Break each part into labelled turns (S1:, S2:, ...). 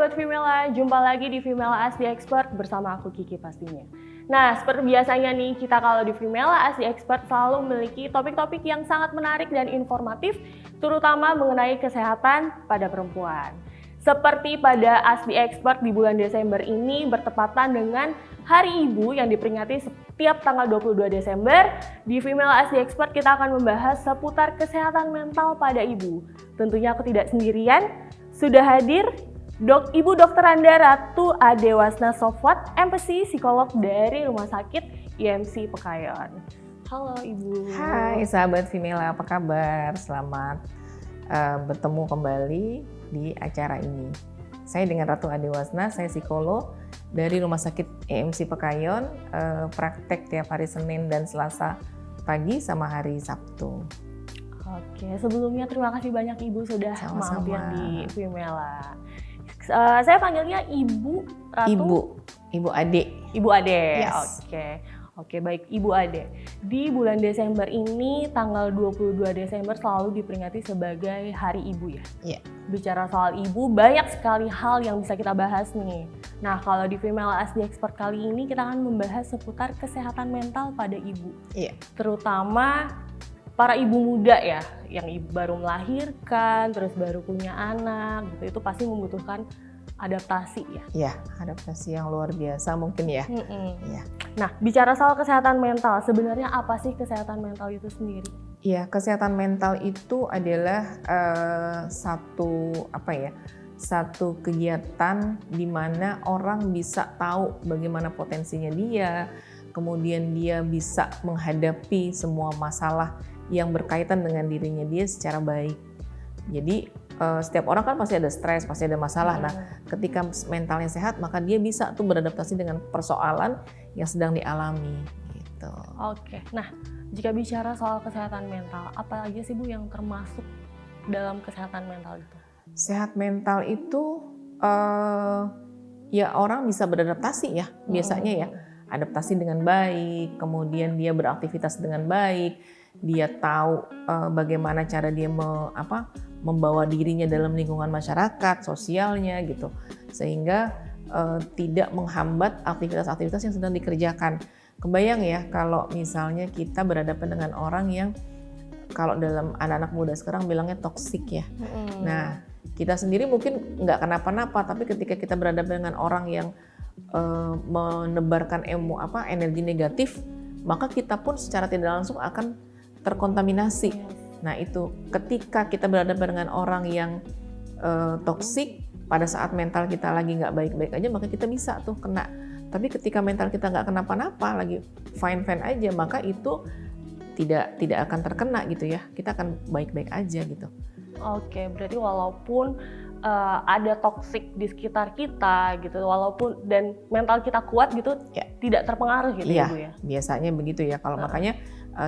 S1: Sobat Femela, jumpa lagi di Femela Asli Expert bersama aku Kiki pastinya. Nah, seperti biasanya nih, kita kalau di Femela Asli Expert selalu memiliki topik-topik yang sangat menarik dan informatif, terutama mengenai kesehatan pada perempuan. Seperti pada Asli Expert di bulan Desember ini bertepatan dengan Hari Ibu yang diperingati setiap tanggal 22 Desember, di Femela Asli Expert kita akan membahas seputar kesehatan mental pada ibu. Tentunya aku tidak sendirian, sudah hadir Ibu Dr. Anda Ratu Adewasna Sofwat, MPC psikolog dari Rumah Sakit IMC Pekayon. Halo Ibu.
S2: Hai sahabat Femela, apa kabar? Selamat bertemu kembali di acara ini. Saya dengan Ratu Adewasna, saya psikolog dari Rumah Sakit IMC Pekayon, praktek tiap hari Senin dan Selasa pagi sama hari Sabtu.
S1: Oke, sebelumnya terima kasih banyak Ibu sudah mampir di Femela. Saya panggilnya Ibu Ratu.
S2: Ibu Ade.
S1: Ibu Ade.
S2: Yes.
S1: Oke, baik Ibu Ade. Di bulan Desember ini, tanggal 22 Desember selalu diperingati sebagai Hari Ibu ya?
S2: Iya.
S1: Bicara soal ibu, banyak sekali hal yang bisa kita bahas nih. Nah, kalau di Femela Asli Expert kali ini, kita akan membahas seputar kesehatan mental pada ibu.
S2: Iya.
S1: Terutama para ibu muda ya, yang baru melahirkan, terus baru punya anak, gitu. Itu pasti membutuhkan adaptasi ya.
S2: Iya, adaptasi yang luar biasa mungkin ya. Iya.
S1: Nah, bicara soal kesehatan mental, sebenarnya apa sih kesehatan mental itu sendiri?
S2: Iya, kesehatan mental itu adalah satu kegiatan di mana orang bisa tahu bagaimana potensinya dia, kemudian dia bisa menghadapi semua masalah yang berkaitan dengan dirinya dia secara baik. Jadi setiap orang kan pasti ada stres, pasti ada masalah. Nah, ketika mentalnya sehat, maka dia bisa tuh beradaptasi dengan persoalan yang sedang dialami. Gitu.
S1: Oke, nah jika bicara soal kesehatan mental, apa aja sih Bu yang termasuk dalam kesehatan mental itu?
S2: Sehat mental itu ya orang bisa beradaptasi ya, biasanya ya. Adaptasi dengan baik, kemudian dia beraktivitas dengan baik, dia tahu bagaimana cara dia membawa dirinya dalam lingkungan masyarakat, sosialnya gitu, sehingga tidak menghambat aktivitas-aktivitas yang sedang dikerjakan. Kebayang ya kalau misalnya kita berhadapan dengan orang yang kalau dalam anak-anak muda sekarang bilangnya toksik ya. Nah, kita sendiri mungkin nggak kenapa-napa, tapi ketika kita berhadapan dengan orang yang menebarkan energi negatif, maka kita pun secara tidak langsung akan terkontaminasi. Nah itu ketika kita berhadapan dengan orang yang toksik, pada saat mental kita lagi nggak baik-baik aja, maka kita bisa tuh kena. Tapi ketika mental kita nggak kenapa-napa, lagi fine-fine aja, maka itu tidak akan terkena gitu ya. Kita akan baik-baik aja gitu.
S1: Oke, berarti walaupun ada toksik di sekitar kita gitu, walaupun dan mental kita kuat gitu, ya, tidak terpengaruh gitu ya Bu ya?
S2: Biasanya begitu ya. Kalau makanya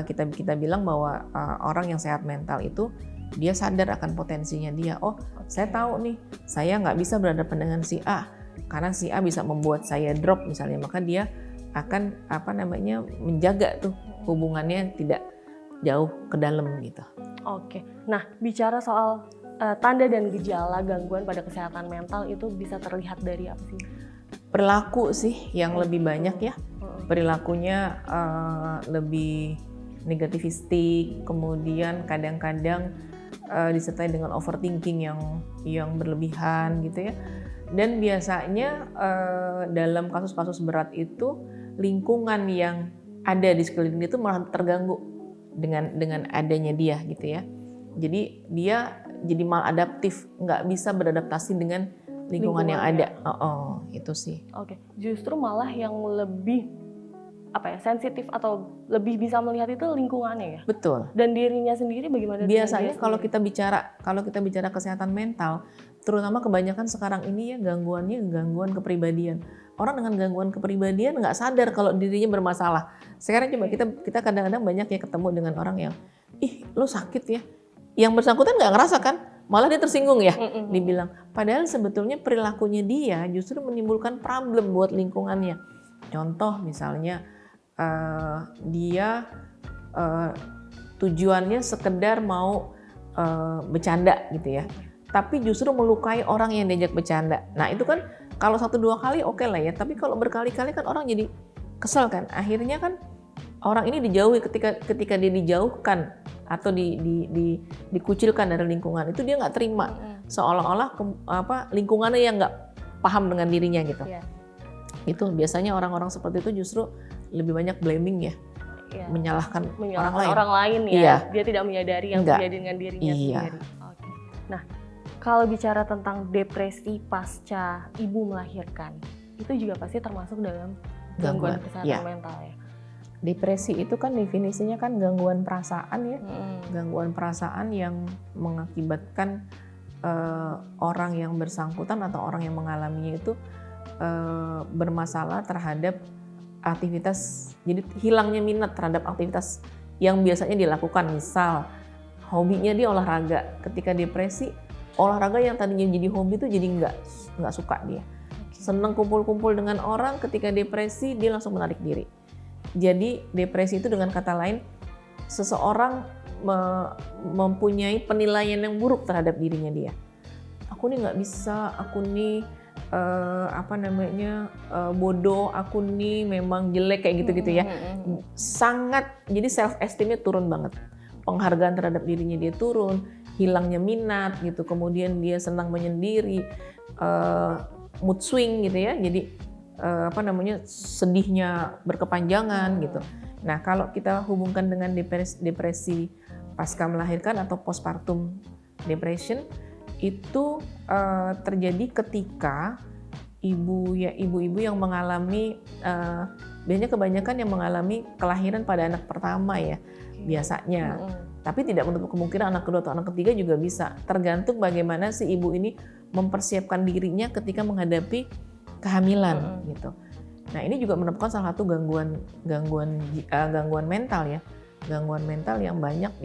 S2: kita bilang bahwa orang yang sehat mental itu dia sadar akan potensinya dia. Saya tahu nih, saya nggak bisa berhadapan dengan si A karena si A bisa membuat saya drop misalnya, maka dia akan menjaga tuh hubungannya tidak jauh ke dalam gitu.
S1: Oke, nah bicara soal tanda dan gejala gangguan pada kesehatan mental itu bisa terlihat dari apa sih?
S2: Perilaku sih yang lebih banyak ya. Perilakunya lebih negativistik, kemudian kadang-kadang disertai dengan overthinking yang berlebihan gitu ya. Dan biasanya dalam kasus-kasus berat itu lingkungan yang ada di sekeliling itu malah terganggu dengan adanya dia gitu ya. Jadi dia jadi maladaptif, nggak bisa beradaptasi dengan lingkungan yang ada. Itu sih.
S1: Oke, justru malah yang lebih sensitif atau lebih bisa melihat itu lingkungannya ya.
S2: Betul.
S1: Dan dirinya sendiri bagaimana?
S2: Biasanya kalau kita bicara kesehatan mental, terutama kebanyakan sekarang ini ya gangguan kepribadian. Orang dengan gangguan kepribadian nggak sadar kalau dirinya bermasalah. Sekarang coba kita kadang-kadang banyak ya ketemu dengan orang yang, lo sakit ya. Yang bersangkutan nggak ngerasa kan, malah dia tersinggung ya, dibilang. Padahal sebetulnya perilakunya dia justru menimbulkan problem buat lingkungannya. Contoh misalnya dia tujuannya sekedar mau bercanda gitu ya, tapi justru melukai orang yang diajak bercanda. Nah itu kan kalau 1-2 kali oke lah ya, tapi kalau berkali-kali kan orang jadi kesel kan. Akhirnya kan orang ini dijauhi, ketika dia dijauhkan atau dikucilkan dari lingkungan itu dia nggak terima, seolah-olah lingkungannya yang nggak paham dengan dirinya gitu.
S1: Iya.
S2: Itu biasanya orang-orang seperti itu justru lebih banyak blaming ya,
S1: Iya.
S2: menyalahkan
S1: orang lain ya.
S2: Iya.
S1: Dia tidak menyadari yang
S2: Enggak.
S1: terjadi dengan dirinya
S2: Iya.
S1: sendiri. Oke. Nah, kalau bicara tentang depresi pasca ibu melahirkan, itu juga pasti termasuk dalam gangguan kesehatan
S2: iya.
S1: mental ya.
S2: Depresi itu kan definisinya kan gangguan perasaan ya, gangguan perasaan yang mengakibatkan orang yang bersangkutan atau orang yang mengalaminya itu bermasalah terhadap aktivitas, jadi hilangnya minat terhadap aktivitas yang biasanya dilakukan. Misal hobinya dia olahraga, ketika depresi olahraga yang tadinya jadi hobi itu jadi nggak suka dia. Senang kumpul-kumpul dengan orang, ketika depresi dia langsung menarik diri. Jadi depresi itu dengan kata lain seseorang mempunyai penilaian yang buruk terhadap dirinya dia. Aku nih nggak bisa, aku nih bodoh, aku nih memang jelek kayak gitu-gitu ya. Sangat, jadi self esteemnya turun banget. Penghargaan terhadap dirinya dia turun, hilangnya minat gitu. Kemudian dia senang menyendiri, mood swing gitu ya. Jadi sedihnya berkepanjangan gitu. Nah, kalau kita hubungkan dengan depresi pasca melahirkan atau postpartum depression, itu terjadi ketika ibu-ibu yang mengalami, biasanya kebanyakan yang mengalami kelahiran pada anak pertama ya, biasanya. Tapi tidak menutup kemungkinan anak kedua atau anak ketiga juga bisa. Tergantung bagaimana si ibu ini mempersiapkan dirinya ketika menghadapi kehamilan gitu. Nah, ini juga merupakan salah satu gangguan mental ya. Gangguan mental yang banyak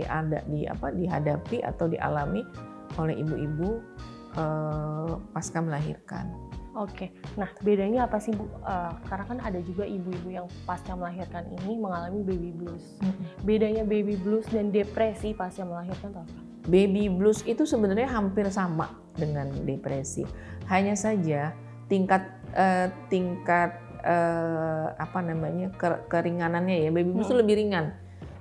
S2: dihadapi atau dialami oleh ibu-ibu pasca melahirkan.
S1: Oke, nah bedanya apa sih Bu? Karena kan ada juga ibu-ibu yang pasca melahirkan ini mengalami baby blues. Bedanya baby blues dan depresi pasca melahirkan itu apa?
S2: Baby blues itu sebenarnya hampir sama dengan depresi. Hanya saja tingkat keringanannya ya. Baby blues itu lebih ringan.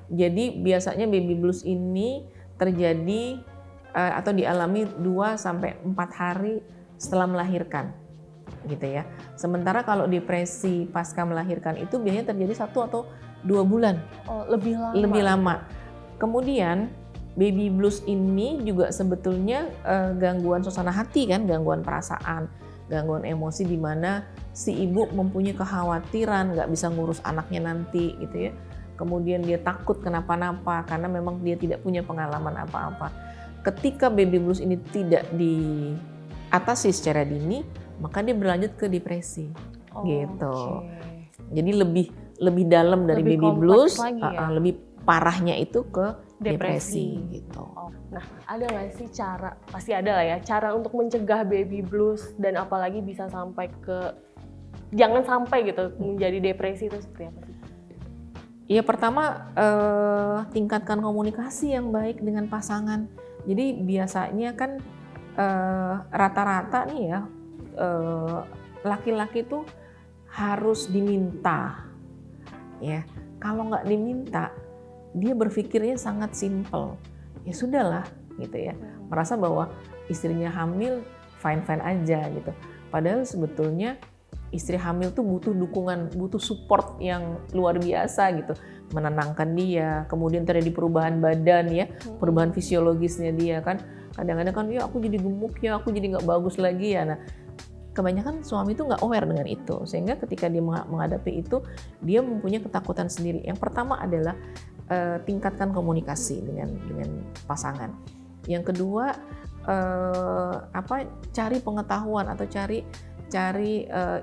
S2: Jadi biasanya baby blues ini terjadi atau dialami 2-4 hari setelah melahirkan, gitu ya. Sementara kalau depresi pasca melahirkan itu biasanya terjadi 1 atau 2 bulan.
S1: Oh, lebih lama.
S2: Lebih lama. Kemudian baby blues ini juga sebetulnya gangguan suasana hati kan, gangguan perasaan, gangguan emosi di mana si ibu mempunyai kekhawatiran nggak bisa ngurus anaknya nanti gitu ya. Kemudian dia takut kenapa-napa karena memang dia tidak punya pengalaman apa-apa. Ketika baby blues ini tidak diatasi secara dini, maka dia berlanjut ke depresi, gitu.
S1: Okay.
S2: Jadi lebih dalam dari baby blues,
S1: ya?
S2: Lebih parahnya itu ke depresi gitu.
S1: Nah, ada nggak sih cara, pasti ada lah ya, cara untuk mencegah baby blues dan apalagi bisa sampai jangan sampai gitu menjadi depresi itu seperti apa sih?
S2: Ya pertama tingkatkan komunikasi yang baik dengan pasangan. Jadi biasanya kan rata-rata nih ya laki-laki tuh harus diminta, ya. Kalau nggak diminta, dia berpikirnya sangat simpel. Ya sudahlah, gitu ya. Merasa bahwa istrinya hamil fine-fine aja gitu. Padahal sebetulnya istri hamil tuh butuh dukungan, butuh support yang luar biasa gitu. Menenangkan dia, kemudian terjadi perubahan badan ya, perubahan fisiologisnya dia kan. Kadang-kadang kan, ya aku jadi gemuk ya, aku jadi nggak bagus lagi ya. Nah, kebanyakan suami itu nggak aware dengan itu. Sehingga ketika dia menghadapi itu, dia mempunyai ketakutan sendiri. Yang pertama adalah tingkatkan komunikasi dengan pasangan. Yang kedua, cari pengetahuan atau cari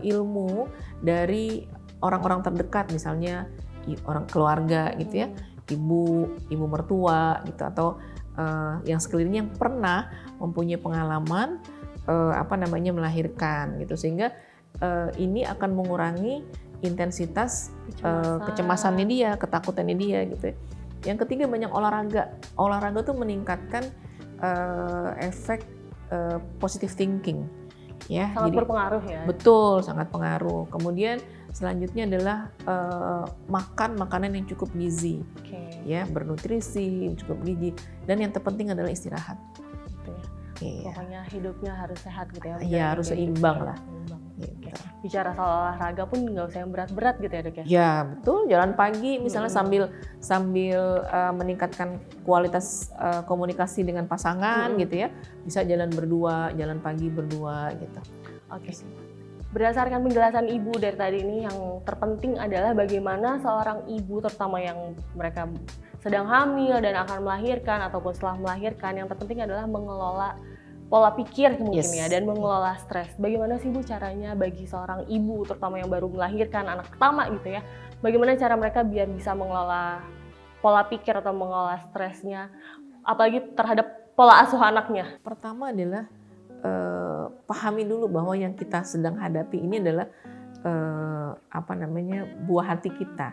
S2: ilmu dari orang-orang terdekat, misalnya orang keluarga gitu ya, ibu mertua gitu, atau yang sekelilingnya yang pernah mempunyai pengalaman melahirkan gitu, sehingga ini akan mengurangi intensitas kecemasannya dia, ketakutannya dia gitu. Yang ketiga, banyak olahraga. Olahraga tuh meningkatkan efek positive thinking, ya.
S1: Sangat
S2: Jadi
S1: berpengaruh ya.
S2: betul, sangat pengaruh. Kemudian selanjutnya adalah makan makanan yang cukup gizi,
S1: Oke.
S2: ya, bernutrisi, cukup gizi, dan yang terpenting adalah istirahat.
S1: Gitu ya.
S2: Iya.
S1: Pokoknya hidupnya harus sehat gitu ya.
S2: Iya, harus
S1: menjalani hidup
S2: seimbang
S1: sehat.
S2: lah.
S1: Seimbang.
S2: Gitu.
S1: Oke. Bicara soal olahraga pun nggak usah yang berat-berat gitu ya dok ya.
S2: Ya betul, jalan pagi misalnya sambil meningkatkan kualitas komunikasi dengan pasangan gitu ya, bisa jalan berdua, jalan pagi berdua gitu.
S1: Oke. Berdasarkan penjelasan ibu dari tadi ini, yang terpenting adalah bagaimana seorang ibu, terutama yang mereka sedang hamil dan akan melahirkan ataupun setelah melahirkan, yang terpenting adalah mengelola pola pikir mungkin
S2: Yes.
S1: ya, dan mengelola stres. Bagaimana sih Bu caranya bagi seorang ibu, terutama yang baru melahirkan anak pertama gitu ya, bagaimana cara mereka biar bisa mengelola pola pikir atau mengelola stresnya, apalagi terhadap pola asuh anaknya?
S2: Pertama adalah pahami dulu bahwa yang kita sedang hadapi ini adalah buah hati kita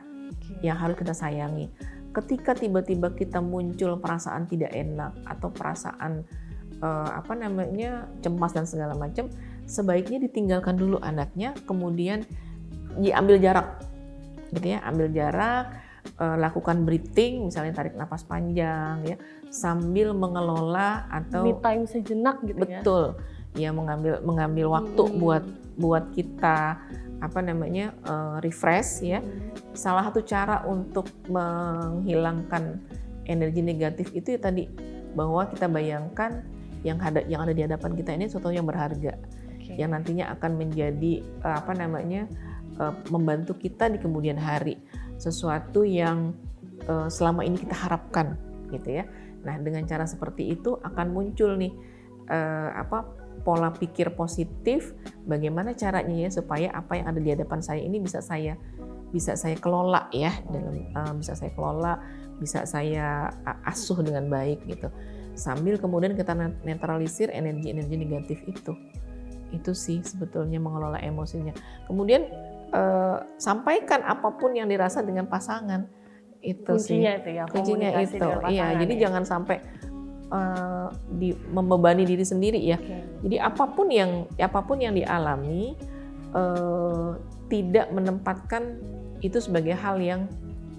S2: yang harus kita sayangi. Ketika tiba-tiba kita muncul perasaan tidak enak atau perasaan cemas dan segala macam, sebaiknya ditinggalkan dulu anaknya, kemudian diambil jarak, gitu ya, ambil jarak, lakukan breathing, misalnya tarik nafas panjang, ya, sambil mengelola atau
S1: Me time sejenak gitu ya.
S2: betul, ya mengambil waktu buat kita refresh, ya. Salah satu cara untuk menghilangkan energi negatif itu ya tadi, bahwa kita bayangkan yang ada di hadapan kita ini sesuatu yang berharga, yang nantinya akan menjadi membantu kita di kemudian hari, sesuatu yang selama ini kita harapkan, gitu ya. Nah, dengan cara seperti itu akan muncul nih pola pikir positif. Bagaimana caranya ya supaya apa yang ada di hadapan saya ini bisa saya kelola ya, bisa saya asuh dengan baik gitu. Sambil kemudian kita netralisir energi-energi negatif itu. Itu sih sebetulnya mengelola emosinya. Kemudian sampaikan apapun yang dirasa dengan pasangan. Itu
S1: kuncinya
S2: sih.
S1: itu ya,
S2: Kuncinya
S1: komunikasi
S2: itu.
S1: dengan pasangan.
S2: Iya, jadi
S1: ya.
S2: jangan sampai membebani diri sendiri ya. Jadi apapun yang dialami, tidak menempatkan itu sebagai hal yang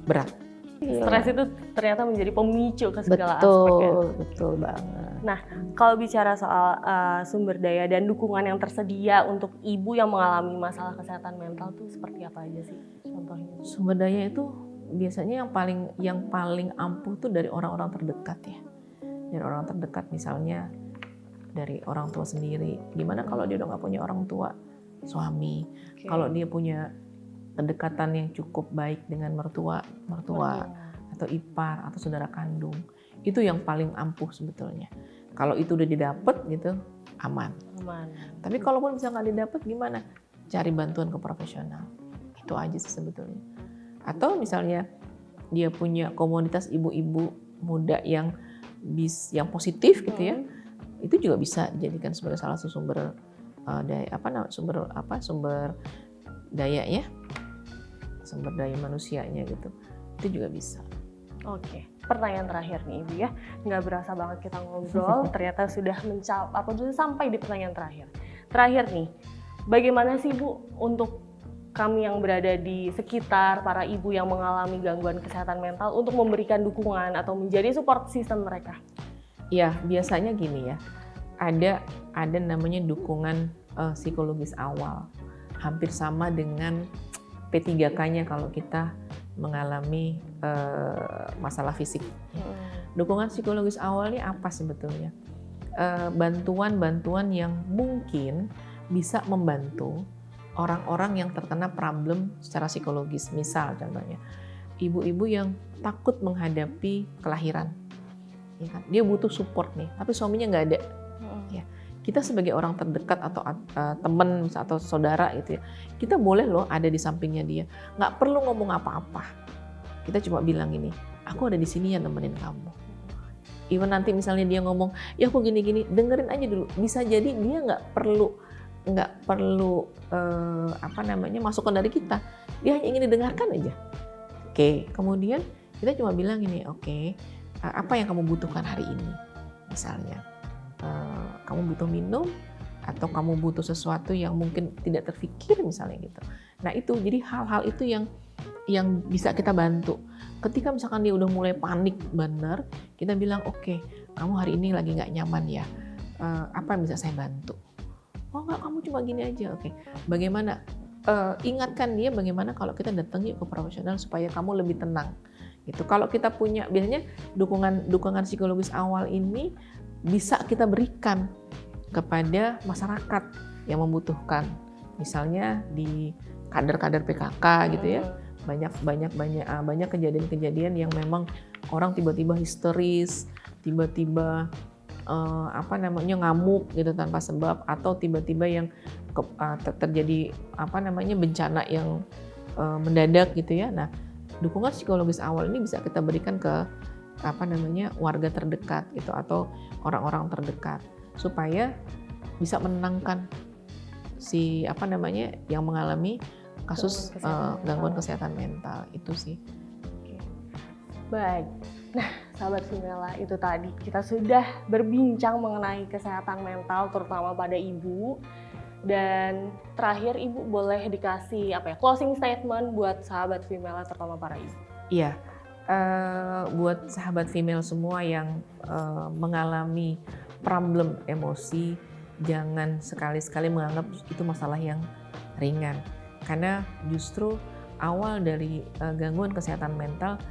S2: berat.
S1: Stres itu ternyata menjadi pemicu ke segala aspek ya.
S2: Betul banget.
S1: Nah, kalau bicara soal sumber daya dan dukungan yang tersedia untuk ibu yang mengalami masalah kesehatan mental tuh seperti apa aja sih contohnya?
S2: Sumber daya itu biasanya yang paling ampuh tuh dari orang-orang terdekat ya. Dari orang terdekat, misalnya dari orang tua sendiri. Gimana kalau dia udah nggak punya orang tua, suami. Kalau dia punya kedekatan yang cukup baik dengan mertua atau ipar atau saudara kandung, itu yang paling ampuh sebetulnya. Kalau itu udah didapat gitu, aman. Tapi kalaupun bisa nggak didapat, gimana? Cari bantuan ke profesional. Itu aja sih sebetulnya. Atau misalnya dia punya komunitas ibu-ibu muda yang positif gitu ya, itu juga bisa dijadikan sebagai salah satu sumber daya manusianya gitu. Itu juga bisa.
S1: Oke, pertanyaan terakhir nih Ibu ya. Nggak berasa banget kita ngobrol, ternyata sudah sampai di pertanyaan terakhir. Terakhir nih, bagaimana sih Bu untuk kami yang berada di sekitar para ibu yang mengalami gangguan kesehatan mental untuk memberikan dukungan atau menjadi support system mereka?
S2: Ya, biasanya gini ya, ada namanya dukungan psikologis awal. Hampir sama dengan P3K-nya kalau kita mengalami masalah fisik. Dukungan psikologis awal ini apa sebetulnya? Bantuan-bantuan yang mungkin bisa membantu orang-orang yang terkena problem secara psikologis. Misal contohnya, ibu-ibu yang takut menghadapi kelahiran, ya kan? Dia butuh support nih, tapi suaminya nggak ada. Ya, kita sebagai orang terdekat atau teman atau saudara gitu ya, kita boleh loh ada di sampingnya dia. Nggak perlu ngomong apa-apa. Kita cuma bilang ini, aku ada di sini ya nemenin kamu. Even nanti misalnya dia ngomong, ya aku gini-gini, dengerin aja dulu. Bisa jadi dia nggak perlu masukan dari kita, dia hanya ingin didengarkan aja. Oke, kemudian kita cuma bilang ini, oke, apa yang kamu butuhkan hari ini, misalnya. kamu butuh minum atau kamu butuh sesuatu yang mungkin tidak terfikir misalnya gitu. Nah itu jadi hal-hal itu yang bisa kita bantu. Ketika misalkan dia udah mulai panik bener, kita bilang oke, kamu hari ini lagi nggak nyaman ya, apa yang bisa saya bantu? Oh nggak, kamu cuma gini aja, oke. Bagaimana? Ingatkan dia bagaimana kalau kita datang yuk ke profesional supaya kamu lebih tenang. Gitu. Kalau kita punya biasanya dukungan psikologis awal ini bisa kita berikan kepada masyarakat yang membutuhkan, misalnya di kader-kader PKK gitu ya, banyak kejadian-kejadian yang memang orang tiba-tiba histeris, tiba-tiba ngamuk gitu tanpa sebab, atau tiba-tiba yang terjadi bencana yang mendadak gitu ya. Nah, dukungan psikologis awal ini bisa kita berikan ke warga terdekat gitu atau orang-orang terdekat supaya bisa menenangkan si yang mengalami kasus gangguan kesehatan mental itu sih.
S1: Baik. Nah, sahabat Femela, itu tadi kita sudah berbincang mengenai kesehatan mental terutama pada ibu. Dan terakhir Ibu boleh dikasih closing statement buat sahabat Femela terutama para ibu.
S2: Iya. Buat sahabat female semua yang mengalami problem emosi, jangan sekali-sekali menganggap itu masalah yang ringan. Karena justru awal dari gangguan kesehatan mental,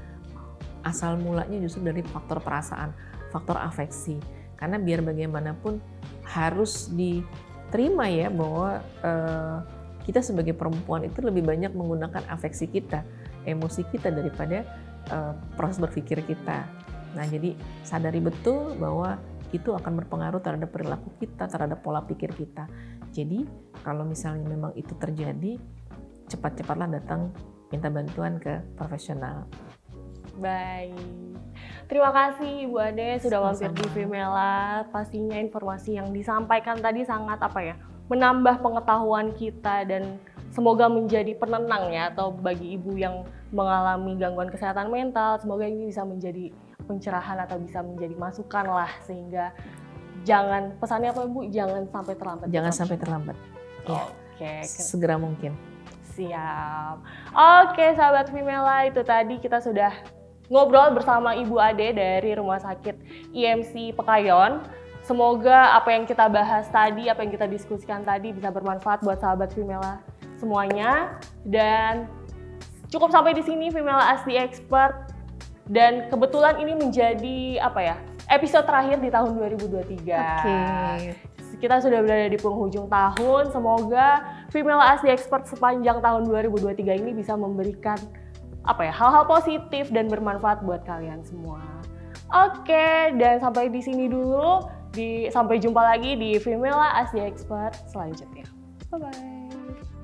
S2: asal mulanya justru dari faktor perasaan, faktor afeksi. Karena biar bagaimanapun harus diterima ya bahwa kita sebagai perempuan itu lebih banyak menggunakan afeksi kita, emosi kita daripada proses berpikir kita. Nah, jadi sadari betul bahwa itu akan berpengaruh terhadap perilaku kita, terhadap pola pikir kita. Jadi, kalau misalnya memang itu terjadi, cepat-cepatlah datang minta bantuan ke profesional.
S1: Baik. Terima kasih Ibu Ade sudah mampir di Femela. Pastinya informasi yang disampaikan tadi sangat menambah pengetahuan kita dan semoga menjadi penenang ya, atau bagi ibu yang mengalami gangguan kesehatan mental, semoga ini bisa menjadi pencerahan atau bisa menjadi masukan lah, sehingga pesannya Bu, jangan sampai terlambat.
S2: Jangan sampai terlambat.
S1: Oke.
S2: Segera mungkin.
S1: Siap. Oke, sahabat Femela, itu tadi kita sudah ngobrol bersama Ibu Ade dari Rumah Sakit IMC Pekayon. Semoga apa yang kita bahas tadi, apa yang kita diskusikan tadi bisa bermanfaat buat sahabat Femela semuanya. Dan cukup sampai di sini Femela Ask the Expert. Dan kebetulan ini menjadi episode terakhir di tahun 2023.
S2: Oke.
S1: Kita sudah berada di penghujung tahun. Semoga Femela Ask the Expert sepanjang tahun 2023 ini bisa memberikan hal-hal positif dan bermanfaat buat kalian semua. Oke, dan sampai di sini dulu. Sampai jumpa lagi di Femela Ask the Expert selanjutnya. Bye-bye.